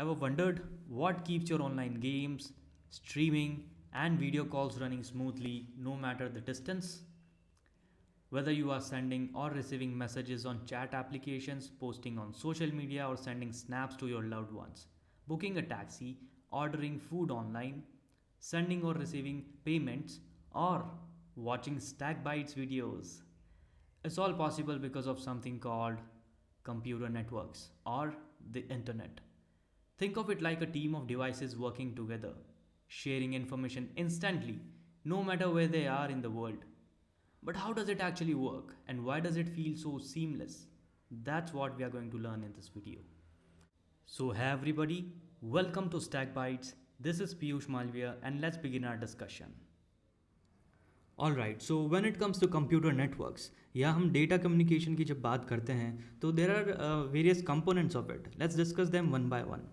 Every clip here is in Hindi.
Ever wondered what keeps your online games, streaming, and video calls running smoothly no matter the distance? Whether you are sending or receiving messages on chat applications, posting on social media, or sending snaps to your loved ones, booking a taxi, ordering food online, sending or receiving payments, or watching Stack Bytes videos. It's all possible because of something called computer networks or the internet. Think of it like a team of devices working together, sharing information instantly, no matter where they are in the world. But how does it actually work and why does it feel so seamless? That's what we are going to learn in this video. So, hey everybody, welcome to Stack Bytes. This is Piyush Malviya and let's begin our discussion. Alright, so when it comes to computer networks, या हम data communication की जब बात करते हैं तो there are various components of it. Let's discuss them one by one.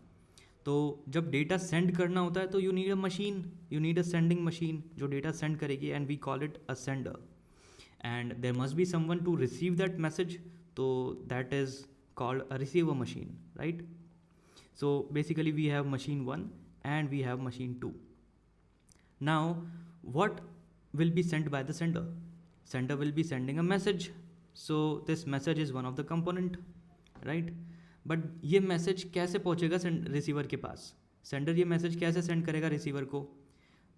तो जब डेटा सेंड करना होता है तो you need a machine, you need a sending machine जो डेटा सेंड करेगी and we call it a sender. And there must be someone to receive that message, तो that is called a receiver machine, right? So basically we have machine 1 and we have machine 2. Now what will be sent by the sender? Sender will be sending a message, so this message is one of the component, right? But ये मैसेज कैसे पहुँचेगा रिसीवर के पास? सेंडर ये मैसेज कैसे सेंड करेगा रिसीवर को?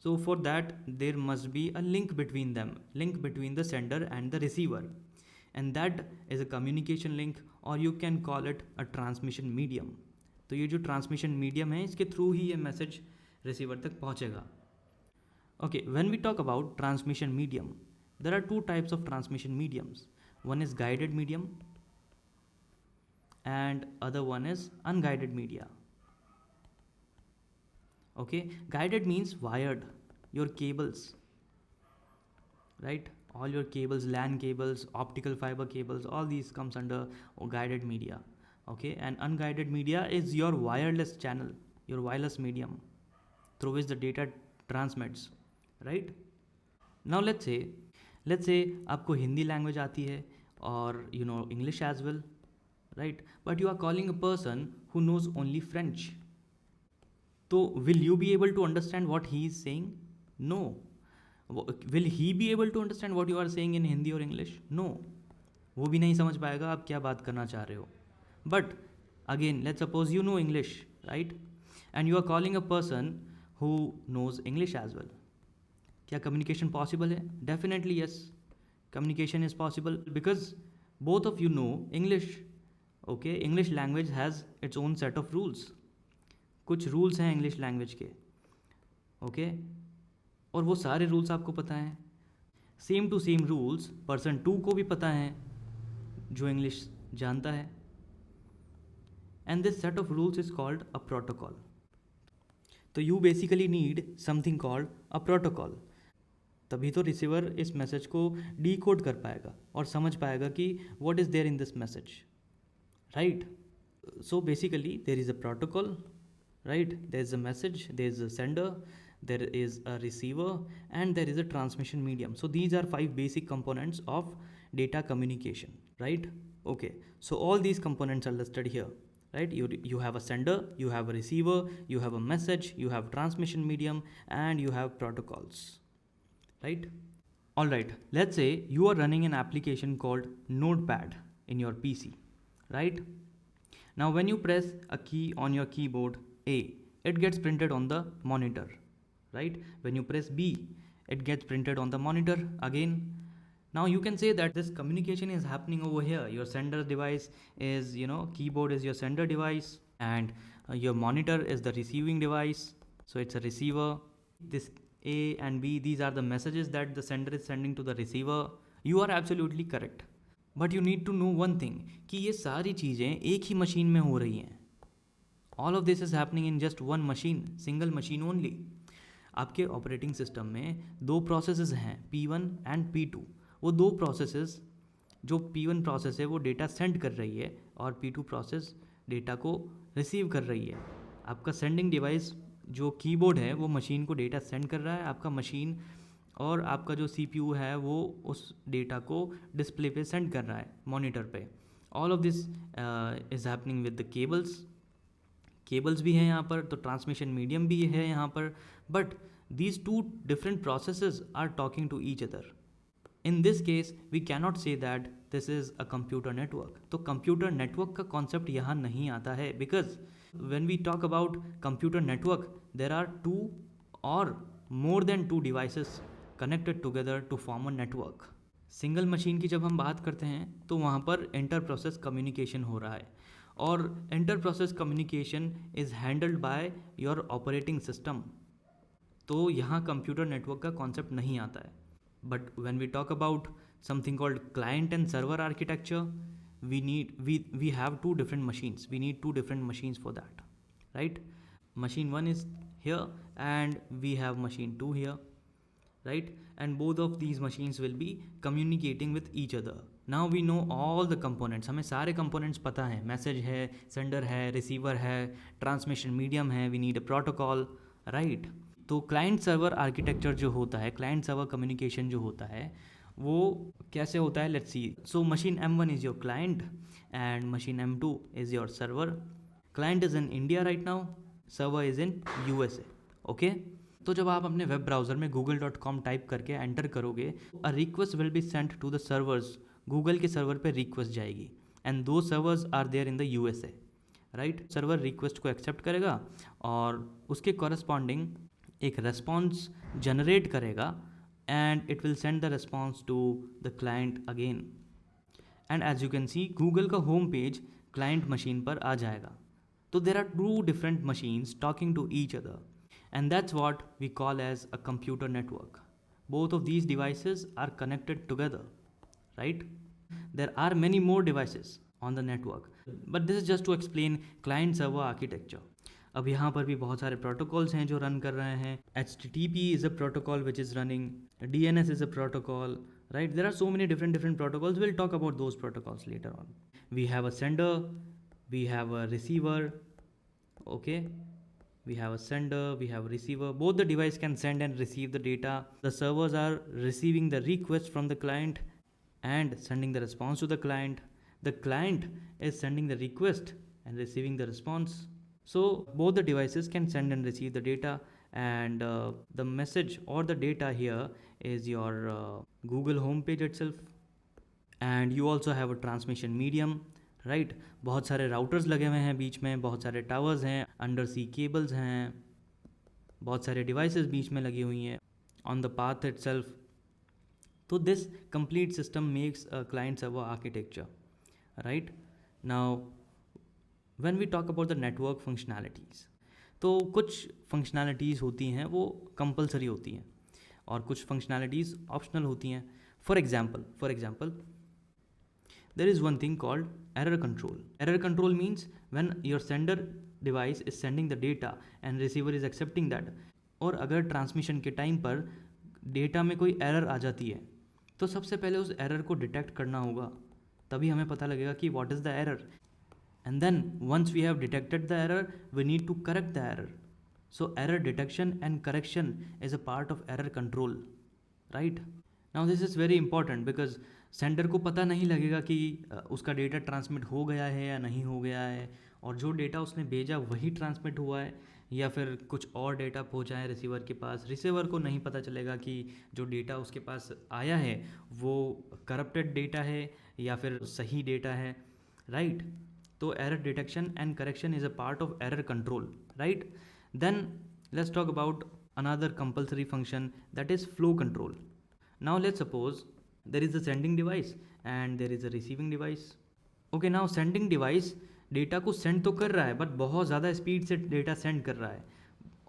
So for that there must be a link between them, link between the sender and the receiver, and that is a communication link और you can call it a transmission medium. तो ये जो ट्रांसमिशन मीडियम है इसके थ्रू ही ये मैसेज रिसीवर तक पहुँचेगा. Okay, when we talk about transmission medium, there are two types of transmission mediums. One is guided medium and other one is unguided media. Okay, guided means wired, your cables, right? All your cables, LAN cables, optical fiber cables, all these comes under guided media. Okay, and unguided media is your wireless channel, your wireless medium through which the data transmits, right? Now let's say आपको हिंदी लैंग्वेज आती है और you know English as well, right? But you are calling a person who knows only French. So will you be able to understand what he is saying? No. Will he be able to understand what you are saying in Hindi or English? No. वो भी नहीं समझ पाएगा आप क्या बात करना चाह रहे हो. But again, let's suppose you know English, right? And you are calling a person who knows English as well. क्या communication possible है? Definitely yes. Communication is possible because both of you know English. Okay, English language has its own set of rules. कुछ रूल्स हैं इंग्लिश लैंग्वेज के, ओके, और वो सारे रूल्स आपको पता हैं. Same to same rules person 2 को भी पता हैं जो इंग्लिश जानता है. And this set of rules is called a protocol. तो you basically need something called a protocol. तभी तो रिसीवर इस मैसेज को डीकोड कर पाएगा और समझ पाएगा कि what is there in this message, right? So basically there is a protocol, right? There is a message, there is a sender, there is a receiver, and there is a transmission medium. So these are 5 basic components of data communication, right? Okay, so all these components are listed here, right? You have a sender, you have a receiver, you have a message, you have transmission medium, and you have protocols, right? All right, let's say you are running an application called Notepad in your PC, right? Now when you press a key on your keyboard A, it gets printed on the monitor, right? When you press B, it gets printed on the monitor again. Now you can say that this communication is happening over here. Your sender device is, you know, keyboard is your sender device and your monitor is the receiving device, so it's a receiver. This A and B, these are the messages that the sender is sending to the receiver. You are absolutely correct. But you need to know one thing कि ये सारी चीज़ें एक ही मशीन में हो रही हैं. All of this is happening in just one machine, single machine only. आपके ऑपरेटिंग सिस्टम में 2 प्रोसेसेस हैं, P1 एंड P2. वो 2 प्रोसेसेस, जो P1 प्रोसेस है वो डेटा सेंड कर रही है और P2 प्रोसेस डेटा को रिसीव कर रही है. आपका सेंडिंग डिवाइस जो कीबोर्ड है वो मशीन को डेटा सेंड कर रहा है, आपका मशीन और आपका जो CPU है वो उस डेटा को डिस्प्ले पे सेंड कर रहा है, मॉनिटर पे. All of this is happening with the cables. Cables भी हैं यहाँ पर, तो ट्रांसमिशन मीडियम भी है यहाँ पर, but these two different processes are talking to each other. In this case we cannot say that this is a computer network. तो computer network का concept यहाँ नहीं आता है, because when we talk about computer network there are two or more than two devices connected together to form a network. Single machine की जब हम बात करते हैं तो वहाँ पर इंटर प्रोसेस कम्युनिकेशन हो रहा है, और inter process communication is handled by your operating system. तो यहाँ कंप्यूटर नेटवर्क का कॉन्सेप्ट नहीं आता है. But when we talk about something called client and server architecture, we have two different machines. We need two different machines for that, right? Machine 1 is here and we have machine 2 here, right? And both of these machines will be communicating with each other. Now we know all the components. हमें सारे components पता हैं. मैसेज है, सेंडर है, रिसीवर है, ट्रांसमिशन मीडियम है, we need a protocol, right? तो क्लाइंट सर्वर आर्किटेक्चर जो होता है, क्लाइंट सर्वर कम्युनिकेशन जो होता है, वो कैसे होता है, let's see. So machine M1 is your client and machine M2 is your server. Client is in India right now, server is in USA. Okay, तो जब आप अपने वेब ब्राउज़र में google.com टाइप करके एंटर करोगे, a request will be sent to the servers. Google के सर्वर पे रिक्वेस्ट जाएगी एंड दो servers are there in the USA, right? Server request को एक्सेप्ट करेगा और उसके कॉरस्पॉन्डिंग एक रेस्पॉन्स जनरेट करेगा and it will send the response to the client again. And as you can see Google का होम पेज क्लाइंट मशीन पर आ जाएगा. तो there are two different machines talking to each other and that's what we call as a computer network. Both of these devices are connected together, right? There are many more devices on the network, but this is just to explain client server architecture. अब यहाँ पर भी बहुत सारे प्रोटोकॉल्स हैं जो रन कर रहे हैं. HTTP is a protocol which is running, DNS is a protocol, right? There are so many different protocols. We'll talk about those protocols later on. We have a sender, we have a receiver, okay? We have a sender, we have a receiver. Both the device can send and receive the data. The servers are receiving the request from the client and sending the response to the client. The client is sending the request and receiving the response. So both the devices can send and receive the data, and the message or the data here is your Google homepage itself. And you also have a transmission medium, right? बहुत सारे routers लगे हुए हैं बीच में, बहुत सारे towers हैं, undersea cables हैं, बहुत सारे devices बीच में लगी हुई हैं on the path itself. So this complete system makes a client server architecture, right? Now when we talk about the network functionalities, तो कुछ functionalities होती हैं वो compulsory होती हैं और कुछ functionalities optional होती हैं. For example, there is one thing called error control. Error control means when your sender device is sending the data and receiver is accepting that, और अगर transmission के time पर data में कोई error आ जाती है तो सबसे पहले उस error को detect करना होगा, तभी हमें पता लगेगा कि what is the error. And then once we have detected the error, we need to correct the error. So error detection and correction is a part of error control, right? Now this is very important because sender को पता नहीं लगेगा कि उसका डेटा ट्रांसमिट हो गया है या नहीं हो गया है, और जो डेटा उसने भेजा वही ट्रांसमिट हुआ है या फिर कुछ और डेटा पहुंचा है रिसीवर के पास. रिसीवर को नहीं पता चलेगा कि जो डेटा उसके पास आया है वो करप्टेड डेटा है या फिर सही डेटा है, राइट? तो error detection and correction is a part of error control, right? Then let's talk about another compulsory function, that is flow control. Now let's suppose there is a sending device and there is a receiving device. Okay, now sending device data को सेंड तो कर रहा है बट बहुत ज़्यादा स्पीड से डेटा सेंड कर रहा है,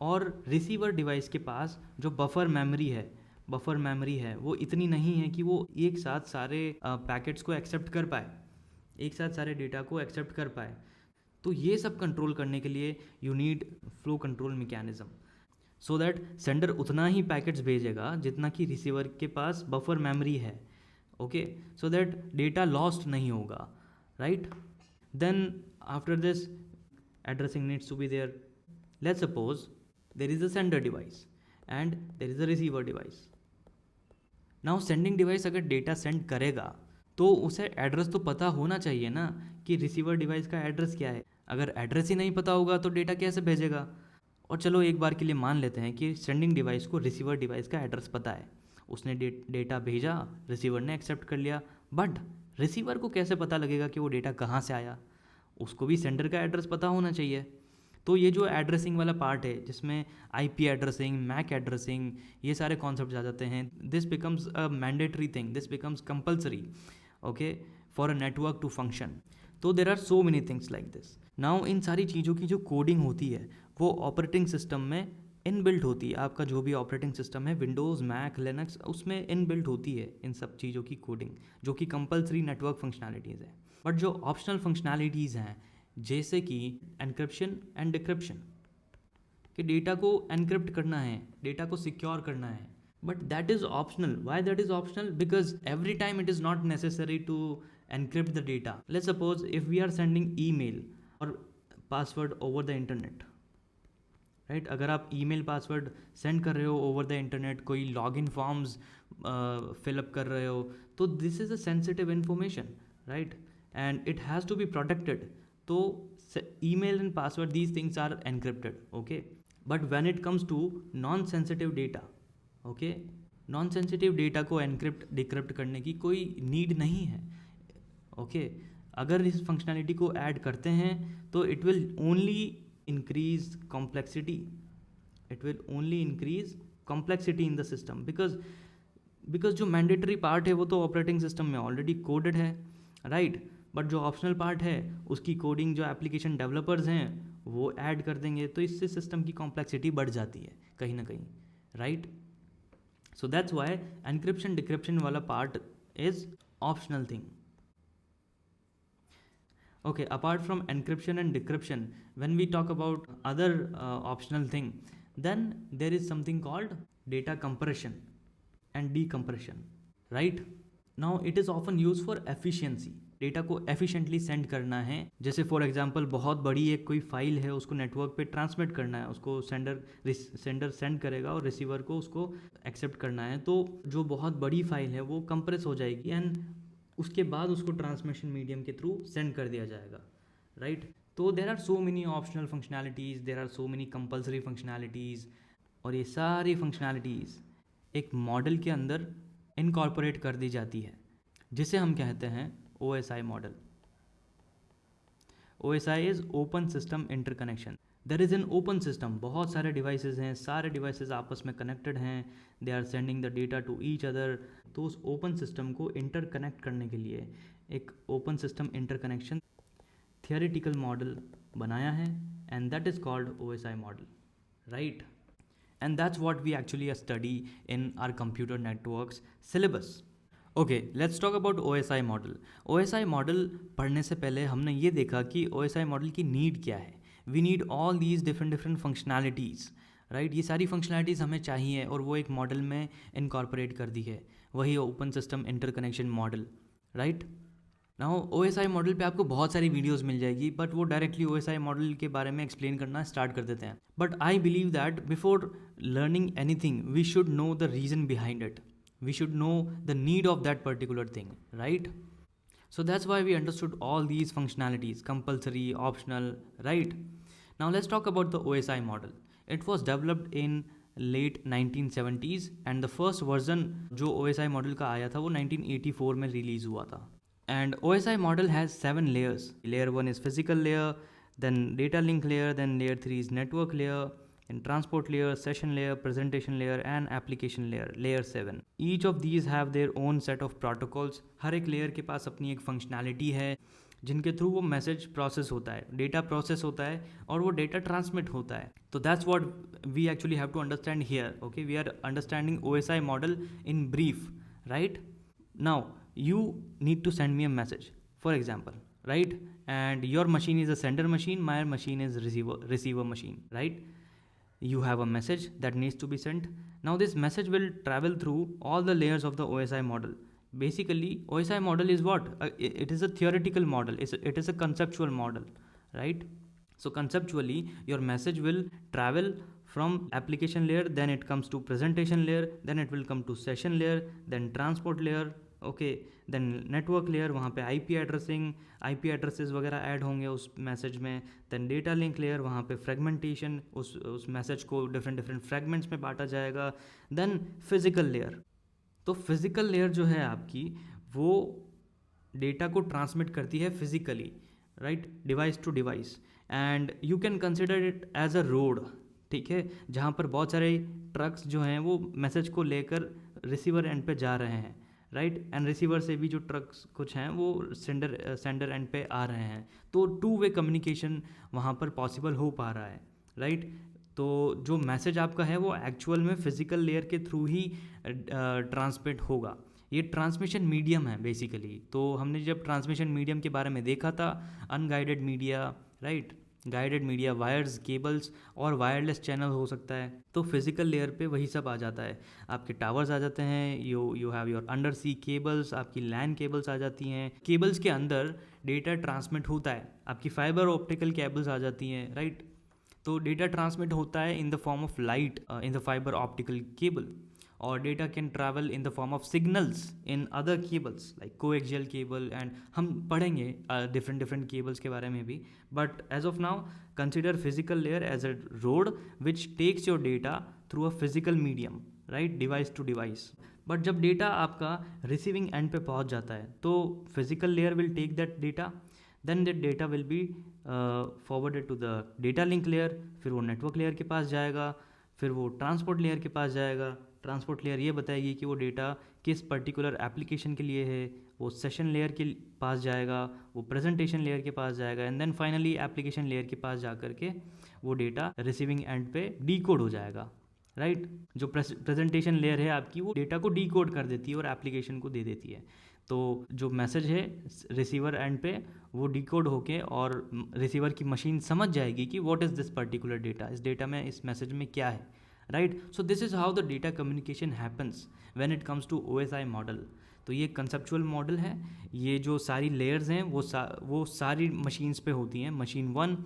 और रिसीवर डिवाइस के पास जो बफर मेमोरी है वो इतनी नहीं है कि वो एक साथ सारे पैकेट्स को एक्सेप्ट कर पाए, एक साथ सारे डेटा को एक्सेप्ट कर पाए. तो ये सब कंट्रोल करने के लिए you need flow control mechanism, so that sender उतना ही पैकेट्स भेजेगा जितना कि रिसीवर के पास बफर मेमोरी है, okay, so that data lost नहीं होगा, right? Then after this addressing needs to be there. Let's suppose there is a sender device and there is a receiver device. Now sending device अगर डेटा सेंड करेगा तो उसे एड्रेस तो पता होना चाहिए ना कि रिसीवर डिवाइस का एड्रेस क्या है. अगर एड्रेस ही नहीं पता होगा तो डेटा कैसे भेजेगा? और चलो एक बार के लिए मान लेते हैं कि सेंडिंग डिवाइस को रिसीवर डिवाइस का एड्रेस पता है, उसने डेटा भेजा, रिसीवर ने एक्सेप्ट कर लिया, बट रिसीवर को कैसे पता लगेगा कि वो डेटा कहाँ से आया? उसको भी सेंडर का एड्रेस पता होना चाहिए। तो ये जो एड्रेसिंग वाला पार्ट है जिसमें आईपी एड्रेसिंग, मैक एड्रेसिंग, ये सारे कॉन्सेप्ट आ जाते हैं, this becomes a mandatory thing, this becomes compulsory, okay, for a network to function. तो there are so many things like this. Now इन सारी चीज़ों की जो कोडिंग होती है वो ऑपरेटिंग सिस्टम में इनबिल्ट होती है। आपका जो भी ऑपरेटिंग सिस्टम है, विंडोज़, मैक, लिनक्स, उसमें इनबिल्ट होती है इन सब चीज़ों की कोडिंग, जो कि कंपल्सरी नेटवर्क फंक्शनैलिटीज़ है। बट जो ऑप्शनल फंक्शनैलिटीज़ हैं, जैसे कि एनक्रिप्शन एंड डिक्रिप्शन, कि डेटा को एनक्रिप्ट करना है, डेटा को सिक्योर करना है, but that is optional. Why that is optional? Because every time it is not necessary to encrypt the data. Let's suppose if we are sending email or password over the internet, right? अगर आप ईमेल पासवर्ड सेंड कर रहे हो ओवर द इंटरनेट, कोई लॉगिन फॉर्म्स फिलअप कर रहे हो, तो this is a sensitive information, right? And it has to be protected. तो email and password, these things are encrypted, okay. But when it comes to non sensitive data, okay, non sensitive data को एनक्रिप्ट डिक्रिप्ट करने की कोई नीड नहीं है, ओके। अगर इस फंक्शनैलिटी को ऐड करते हैं तो it will only increase complexity, it will only increase complexity in the system, because जो मैंडेटरी पार्ट है वो तो ऑपरेटिंग सिस्टम में ऑलरेडी कोडेड है, राइट? बट जो ऑप्शनल पार्ट है उसकी कोडिंग जो एप्लीकेशन डेवलपर्स हैं वो ऐड कर देंगे, तो इससे सिस्टम की कॉम्प्लेक्सिटी बढ़ जाती है कहीं ना कहीं, right? So that's why encryption decryption वाला part is optional thing. Okay, apart from encryption and decryption, when we talk about other optional thing, then there is something called data compression and decompression, right? Now it is often used for efficiency. Data को एफिशिएंटली सेंड करना है, जैसे फॉर एग्जांपल बहुत बड़ी एक कोई फाइल है, उसको नेटवर्क पे ट्रांसमिट करना है, उसको सेंडर सेंड करेगा और रिसीवर को उसको एक्सेप्ट करना है, तो जो बहुत बड़ी फाइल है वो कंप्रेस हो जाएगी एंड उसके बाद उसको ट्रांसमिशन मीडियम के थ्रू सेंड कर दिया जाएगा, राइट? तो there are so many optional functionalities, there are so many compulsory functionalities, और ये सारी फंक्शनैलिटीज़ एक मॉडल के अंदर इनकॉर्पोरेट कर दी जाती है, जिसे हम कहते हैं OSI model. OSI is open system interconnection. There is an open system, बहुत सारे डिवाइसेज हैं, सारे डिवाइसेज आपस में कनेक्टेड हैं, they are sending the data to each other. तो उस ओपन सिस्टम को इंटरकनेक्ट करने के लिए एक open system interconnection theoretical model बनाया है, and that is called OSI model, right? And that's what we actually study in our computer networks syllabus. Okay, let's talk about OSI model. OSI model पढ़ने से पहले हमने ये देखा कि OSI मॉडल की नीड क्या है। We need all these different functionalities, right? ये सारी फंक्शनैलिटीज़ हमें चाहिए और वो एक मॉडल में इनकॉर्पोरेट कर दी है, वही open system interconnection model, right? Now OSI model पे आपको बहुत सारी वीडियोस मिल जाएगी, बट वो डायरेक्टली OSI मॉडल के बारे में एक्सप्लेन करना स्टार्ट कर देते हैं। But I believe that before learning anything we should know the reason behind it, we should know the need of that particular thing, right? So that's why we understood all these functionalities, compulsory, optional, right? Now let's talk about the OSI model. It was developed in late 1970s and the first version जो OSI model का आया था वो 1984 में रिलीज हुआ था। And OSI model has 7 layers. Layer 1 is physical layer, then data link layer, then layer 3 is network layer, and transport layer, session layer, presentation layer and application layer, layer 7. Each of these have their own set of protocols. हर एक layer के पास अपनी एक functionality है जिनके थ्रू वो मैसेज प्रोसेस होता है, डेटा प्रोसेस होता है और वो डेटा ट्रांसमिट होता है। तो that's what we actually have to understand here, okay? We are understanding OSI model in brief, right? Now you need to send me a message, for example, right? And your machine is a sender machine, my machine is receiver machine, right? You have a message that needs to be sent. Now this message will travel through all the layers of the OSI model. Basically OSI model is what? It is a theoretical model, it is a conceptual model, right? So conceptually your message will travel from application layer, then it comes to presentation layer, then it will come to session layer, then transport layer, okay, then network layer, वहाँ पे आईपी एड्रेसिंग, आईपी एड्रेसेस वगैरह ऐड होंगे उस मैसेज में. देन डेटा लिंक लेयर, वहाँ पे फ्रेगमेंटेशन, उस मैसेज को डिफरेंट डिफरेंट फ्रेगमेंट्स में बांटा जाएगा. Then physical layer. तो फिजिकल लेयर जो है आपकी, वो डेटा को ट्रांसमिट करती है physically, right, device to device. And you can consider it as a road, ठीक है, जहाँ पर बहुत सारे ट्रक्स जो हैं वो मैसेज को लेकर रिसीवर एंड पे जा रहे हैं, राइट. एंड रिसीवर से भी जो ट्रक्स कुछ हैं वो सेंडर एंड पे आ रहे हैं. तो टू वे कम्युनिकेशन वहाँ पर पॉसिबल हो पा रहा है, राइट. तो जो मैसेज आपका है वो एक्चुअल में फिजिकल लेयर के थ्रू ही ट्रांसमिट होगा. ये ट्रांसमिशन मीडियम है बेसिकली. तो हमने जब ट्रांसमिशन मीडियम के बारे में देखा था, unguided media, right, guided media, wires, cables और वायरलेस चैनल हो सकता है. तो फिजिकल लेयर पे वही सब आ जाता है. आपके टावर्स आ जाते हैं, you have your undersea cables, आपकी लैन केबल्स आ जाती हैं. केबल्स के अंदर डेटा ट्रांसमिट होता है, आपकी फाइबर ऑप्टिकल केबल्स आ जाती हैं, राइट. तो डेटा ट्रांसमिट होता है in the form of light in the fibre optical cable, और data can travel in the form of signals in other cables like coaxial cable. And हम पढ़ेंगे डिफरेंट केबल्स के बारे में भी. But as of now consider physical layer as a road which takes your data through a physical medium, right, device to device. But जब डेटा आपका रिसीविंग एंड पे पहुंच जाता है तो physical layer will take that data, then that data will be forwarded to the data link layer. फिर वो नेटवर्क लेयर के पास जाएगा, फिर वो ट्रांसपोर्ट लेयर के पास जाएगा. ट्रांसपोर्ट लेयर ये बताएगी कि वो डेटा किस पर्टिकुलर एप्लीकेशन के लिए है. वो सेशन लेयर के पास जाएगा, वो प्रेजेंटेशन लेयर के पास जाएगा, and then finally application layer के पास जा करके वो डेटा रिसीविंग एंड पे डीकोड हो जाएगा, राइट. जो प्रेजेंटेशन लेयर है आपकी, वो डेटा को डीकोड कर देती है और एप्लीकेशन को दे देती है. तो जो मैसेज है रिसीवर एंड पे वो डिकोड होके और रिसीवर की मशीन समझ जाएगी कि what is this particular data, इस डेटा में, इस मैसेज में क्या है, right. So this is how the data communication happens when it comes to OSI model. तो ये कंसेप्चुअल मॉडल है. ये जो सारी लेयर्स हैं वो सारी मशीन्स पे होती हैं, machine 1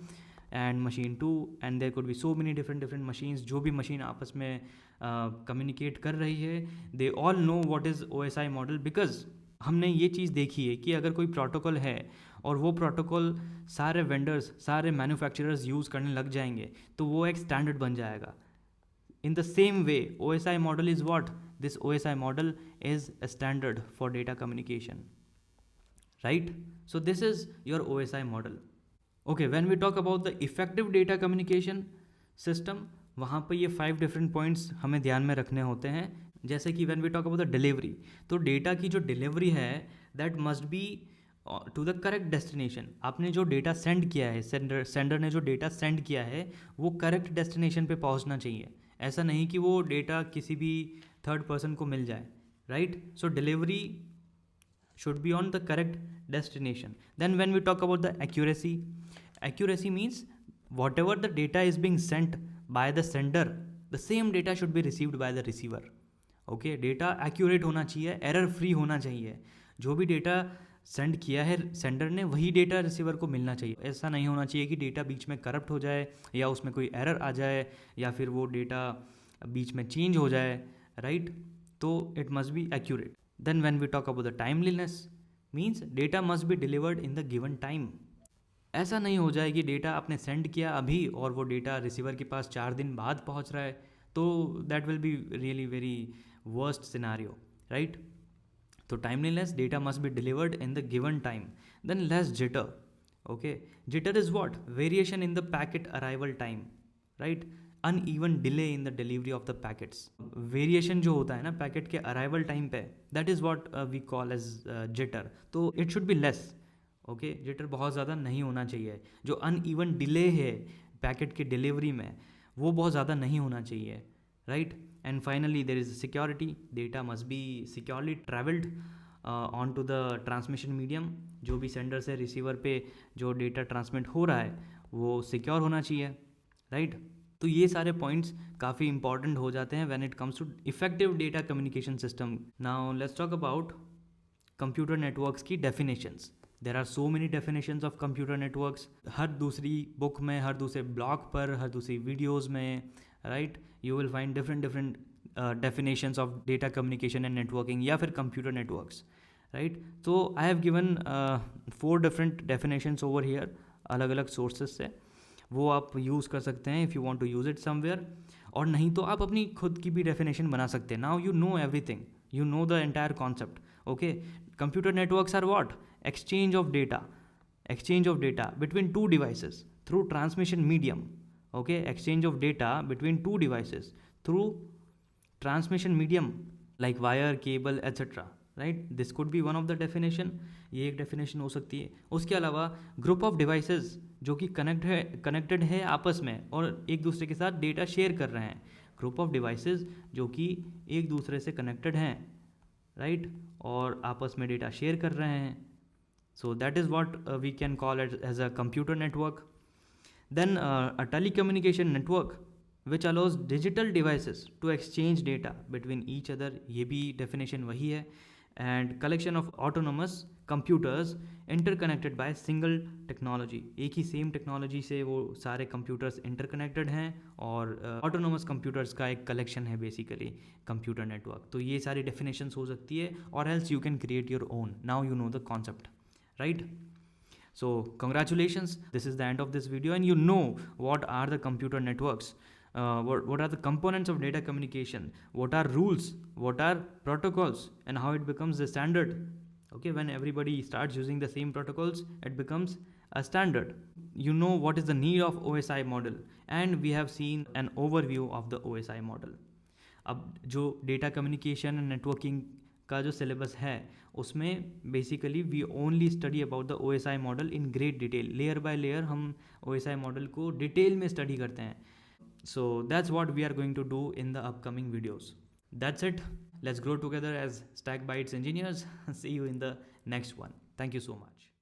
and machine 2, and there could be so many different machines. जो भी मशीन आपस में कम्युनिकेट कर रही है, they all know what is OSI model, because हमने ये चीज़ देखी है कि अगर कोई प्रोटोकॉल है और वो प्रोटोकॉल सारे वेंडर्स, सारे मैन्युफैक्चरर्स यूज़ करने लग जाएंगे तो वो एक स्टैंडर्ड बन जाएगा. In the same way, OSI model is what? This OSI model is a standard for data communication, right? So this is your OSI model. Okay, when we talk about the effective data communication system, वहाँ पर ये 5 different points हमें ध्यान में रखने होते हैं. जैसे कि when we talk about the delivery, तो डेटा की जो डिलीवरी है that must be to the correct destination. आपने जो डेटा सेंड किया है, सेंडर ने जो डेटा सेंड किया है वो करेक्ट डेस्टिनेशन पे पहुंचना चाहिए. ऐसा नहीं कि वो डेटा किसी भी थर्ड पर्सन को मिल जाए, right. So delivery should be on the correct destination. Then when we talk about the accuracy means whatever the data is being sent by the sender, the same data should be received by the receiver. Okay, data accurate होना चाहिए, एरर फ्री होना चाहिए. जो भी डेटा सेंड किया है सेंडर ने वही डेटा रिसीवर को मिलना चाहिए. ऐसा नहीं होना चाहिए कि डेटा बीच में करप्ट हो जाए या उसमें कोई एरर आ जाए या फिर वो डेटा बीच में चेंज हो जाए, राइट. तो it must be accurate. Then when we talk about the timeliness means data must be delivered in the given time. ऐसा नहीं हो जाए कि डेटा आपने सेंड किया अभी और वो डेटा रिसीवर के पास 4 दिन बाद पहुंच रहा है, तो that will be really very worst scenario, right. So timeliness, data must be delivered in the given time. Then less jitter. Okay, jitter is what? Variation in the packet arrival time, right? Uneven delay in the delivery of the packets. Variation जो होता है ना पैकेट के arrival time पे, that is what we call as jitter. तो it should be less. Okay, jitter बहुत ज़्यादा नहीं होना चाहिए. जो uneven delay है पैकेट के डिलीवरी में वो बहुत ज़्यादा नहीं होना चाहिए, right? And finally there is security. Data must be securely traveled onto the transmission medium. जो भी सेंडर से रिसीवर पे जो डेटा ट्रांसमिट हो रहा है वो सिक्योर होना चाहिए, राइट. तो ये सारे पॉइंट्स काफ़ी इंपॉर्टेंट हो जाते हैं when it comes to effective data communication system. Now let's talk about computer networks की definitions. There are so many definitions of computer networks. हर दूसरी बुक में, हर दूसरे ब्लॉग पर, हर दूसरी वीडियोज़ में, right, you will find different definitions of data communication and networking या फिर computer networks, राइट. तो I have given 4 different definitions over here, अलग अलग सोर्सेज से. वो आप यूज़ कर सकते हैं if you want to use it somewhere, और नहीं तो आप अपनी खुद की भी डेफिनेशन बना सकते हैं. Now you know everything, you know the entire concept. Okay, computer networks are what? Exchange of data between two devices through transmission medium. Okay, exchange of data between two devices through transmission medium like wire, cable, etc. Right, this could be one of the definition. ये एक definition हो सकती है. उसके अलावा group of devices जो कि connected है आपस में और एक दूसरे के साथ data share कर रहे हैं. group of devices जो कि एक दूसरे से connected हैं, right, और आपस में data share कर रहे हैं. So that is what we can call it as a computer network. Then a telecommunication network which allows digital devices to exchange data between each other, ये भी definition वही है. And collection of autonomous computers interconnected by single technology. एक ही same technology से वो सारे computers interconnected हैं और autonomous computers का एक collection है basically computer network. तो ये सारी definitions हो सकती है, or else you can create your own. Now you know the concept. Right? So congratulations, this is the end of this video, and you know what are the computer networks, what are the components of data communication, what are rules, what are protocols, and how it becomes the standard. Okay, when everybody starts using the same protocols, it becomes a standard. You know what is the need of OSI model, and we have seen an overview of the OSI model. अब जो डेटा कम्युनिकेशन एंड नेटवर्किंग का जो सिलेबस है उसमें basically we only study about the OSI model in great detail. Layer by layer हम OSI मॉडल को डिटेल में स्टडी करते हैं. So that's what we are going to do in the upcoming videos. That's it. Let's grow together as Stack Bytes engineers. See you in the next one. Thank you so much.